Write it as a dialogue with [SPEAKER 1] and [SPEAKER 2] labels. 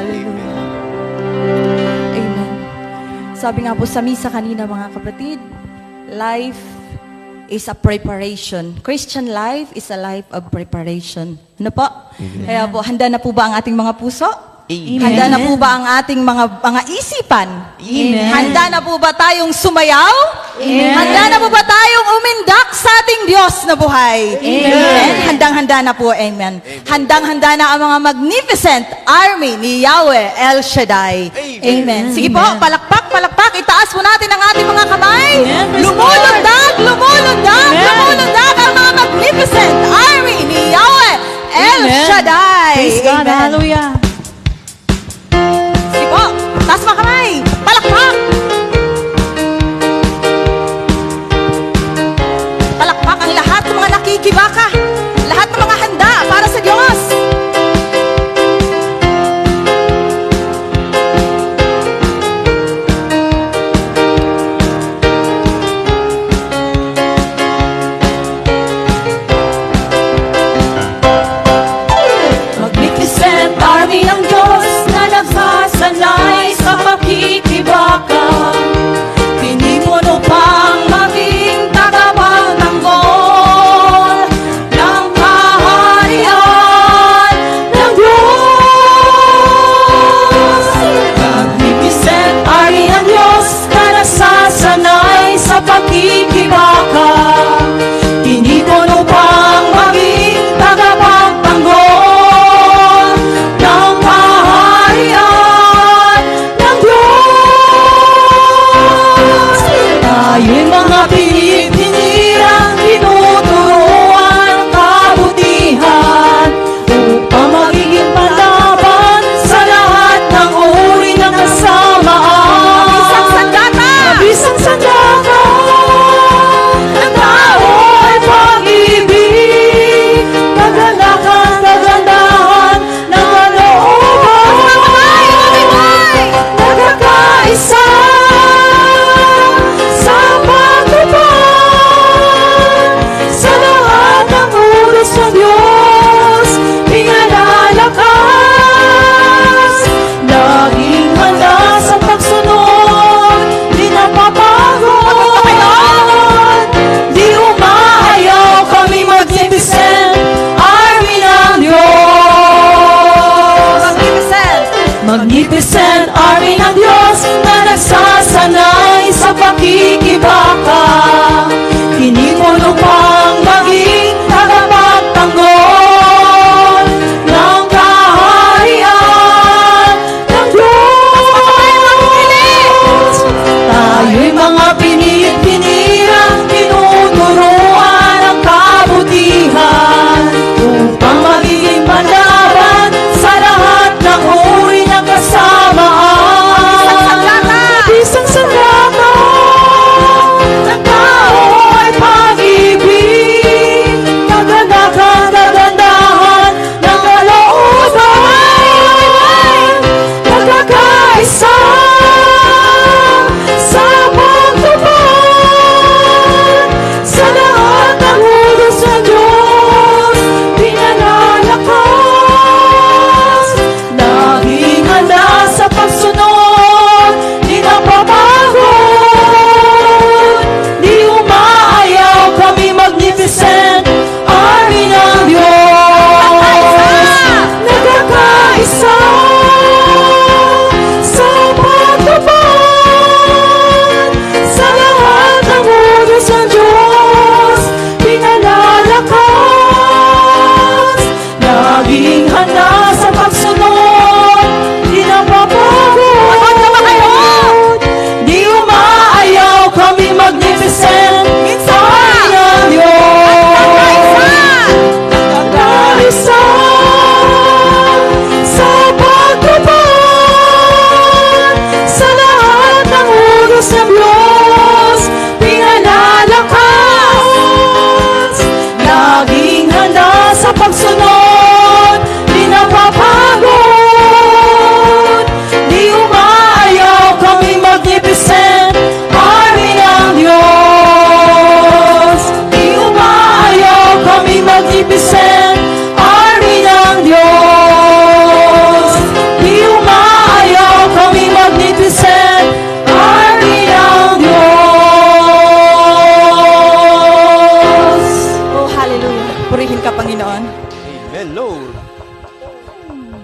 [SPEAKER 1] Hallelujah. Amen. Sabi nga po sa misa kanina, mga kapatid, life is a preparation. Christian life is a life of preparation. Ano po?
[SPEAKER 2] Amen.
[SPEAKER 1] Kaya po, handa na po ba ang ating mga puso?
[SPEAKER 2] Amen.
[SPEAKER 1] Handa na po ba ang ating mga isipan?
[SPEAKER 2] Amen.
[SPEAKER 1] Handa na po ba tayong sumayaw?
[SPEAKER 2] Amen.
[SPEAKER 1] Handa na po ba tayong umindak sa ating Diyos na buhay?
[SPEAKER 2] Amen.
[SPEAKER 1] Handang-handa na po, amen. Handang-handa na ang mga magnificent army ni Yahweh El Shaddai. Amen. Sige po, palakpak, palakpak. Itaas po natin ang ating mga kamay. Lumulundag, lumulundag, lumulundag ang mga magnificent army ni Yahweh El Shaddai.
[SPEAKER 3] Praise God.
[SPEAKER 1] Amen.
[SPEAKER 3] Hallelujah.
[SPEAKER 1] Sige po, taas mga kamay. Palakpak. Palakpak ang lahat ng mga nakikibaka. Lahat ng mga handa para sa Diyos.
[SPEAKER 3] Magnificent army ng Diyos na nagsasanay sa pakikibaka. Pinipuno pang maging tagapagtanggol ng kaharian ng Diyos. Magnificent army ng Diyos na nagsasanay sa pakikibaka. Pinipuno pang maging tagapagtanggol ng kaharian ng Diyos. Tayo'y mga pinipinirang tinuturuan ng kabutihan upang magiging palaban sa lahat ng uri ng kasamaan.
[SPEAKER 1] Isang sandata.
[SPEAKER 3] Isang sandata ng tao ay pag-ibig, kaganahan, kagandahan ng kalooban, nagkakaisa sa pagtupad sa lahat ng utos ng Diyos, pinalalakas, laging handa sa pagsunod, di napapagod, di umahayaw, kami magnificent army ng Diyos.
[SPEAKER 1] Magnificent.
[SPEAKER 3] Magnificent army ng Diyos na nagsasanay sa pakikibaka. Pinipuno pang maging tagapagtanggol ng kaharian ng Diyos. Tayo'y mga pinipinirang tinuturuan ng kabutihan upang magiging palaban sa lahat ng uri ng kasamaan.
[SPEAKER 1] purihin ka, Panginoon.
[SPEAKER 2] Amen, Lord.